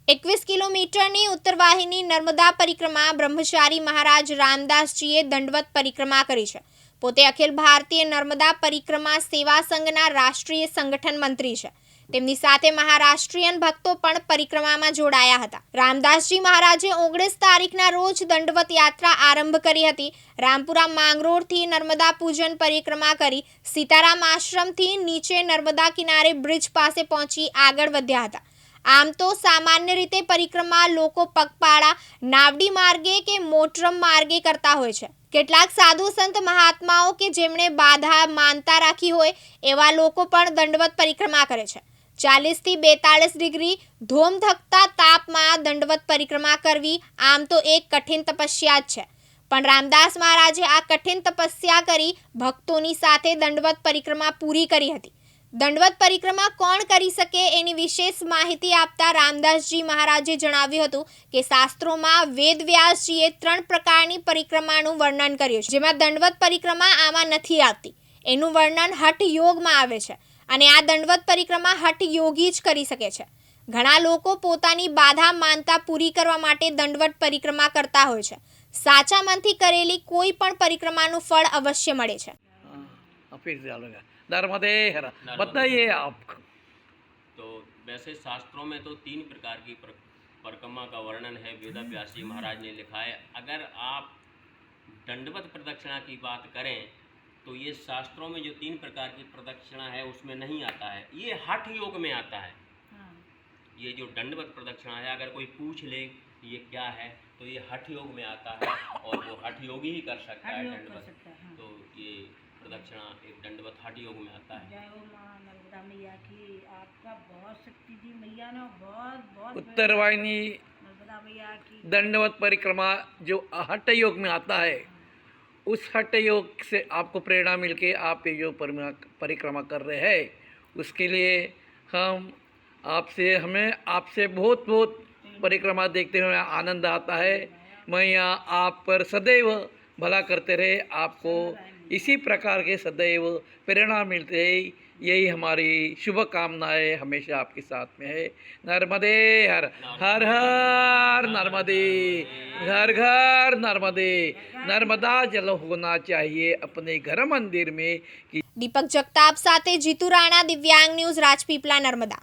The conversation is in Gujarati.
21 કિલોમીટરની ઉત્તરવાહિની નર્મદા પરિક્રમા બ્રહ્મચારી મહારાજ રામદાસજીએ દંડવત પરિક્રમા કરી છે। પોતે અખિલ ભારતીય નર્મદા પરિક્રમા સેવા સંઘના રાષ્ટ્રીય સંગઠન મંત્રી છે। તેમની સાથે મહારાષ્ટ્રીયન ભક્તો પણ પરિક્રમામાં જોડાયા હતા। રામદાસજી મહારાજે 19 તારીખના રોજ દંડવત યાત્રા આરંભ કરી હતી। રામપુરા માંગરોળથી નર્મદા પૂજન પરિક્રમા કરી સીતારામ આશ્રમથી નીચે નર્મદા કિનારે બ્રિજ પાસે પહોંચી આગળ વધ્યા હતા। આમ તો સામાન્ય રીતે પરિક્રમા લોકો પગપાળા નાવડી માર્ગે કે મોટરમ માર્ગે કરતા હોય છે। કેટલાક સાધુ સંત મહાત્માઓ કે જેમણે બાધા માનતા રાખી હોય એવા લોકો પણ દંડવત પરિક્રમા કરે છે। 40 થી 42 ડિગ્રી ધોમધકતા તાપમાં દંડવત પરિક્રમા કરવી આમ તો એક કઠિન તપસ્યા જ છે, પણ રામદાસ મહારાજે આ કઠિન તપસ્યા કરી ભક્તોની સાથે દંડવત પરિક્રમા પૂરી કરી હતી। દંડવત પરિક્રમા કોણ કરી શકે એની વિશેષ માહિતી આપતા રામદાસજી મહારાજે જણાવ્યું હતું કે શાસ્ત્રોમાં વેદવ્યાસજીએ 3 પ્રકારની પરિક્રમાનું વર્ણન કર્યું છે, જેમાં દંડવત પરિક્રમા આમાં નથી આવતી। એનું વર્ણન હઠ યોગમાં આવે છે અને આ દંડવત પરિક્રમા હઠ યોગી જ કરી શકે છે। ઘણા લોકો પોતાની બાધા માનતા પૂરી કરવા માટે દંડવત પરિક્રમા કરતા હોય છે। સાચા મનથી કરેલી કોઈ પણ પરિક્રમાનું ફળ અવશ્ય મળે છે। नर्मदे हर बताइए आप। तो वैसे शास्त्रों में तो 3 प्रकार की परिक्रमा का वर्णन है, वेद व्यास जी महाराज ने लिखा है। अगर आप दंडवत प्रदक्षिणा की बात करें तो ये शास्त्रों में जो 3 प्रकार की प्रदक्षिणा है उसमें नहीं आता है, ये हठ योग में आता है। ये जो दंडवत प्रदक्षिणा है अगर कोई पूछ ले ये क्या है तो ये हठ योग में आता है और वो हठ योगी ही कर सकता है दंडवत। तो ये प्रदक्षिणा एक दंडवत हठ योग में आता है। जय हो माँ नर्मदा मैया की, आपका बहुत शक्ति दी मैया ने, बहुत बहुत उत्तरवाहिनी नर्मदा मैया की दंडवत परिक्रमा जो हठ योग में आता है, उस हठ योग से आपको प्रेरणा मिलके आप ये जो परिक्रमा कर रहे हैं उसके लिए हमें आपसे बहुत बहुत परिक्रमा देखते हुए आनंद आता है। मैं यहाँ आप पर सदैव भला करते रहे, आपको इसी प्रकार के सदैव प्रेरणा मिलते रहे, यही हमारी शुभकामनाएं हमेशा आपके साथ में है। नर्मदे हर हर हर नर्मदे, घर घर नर्मदे, नर्मदा जल होना चाहिए अपने घर मंदिर में। दीपक जगताप साथे जीतू राणा, दिव्यांग न्यूज़, राजपीपला, नर्मदा।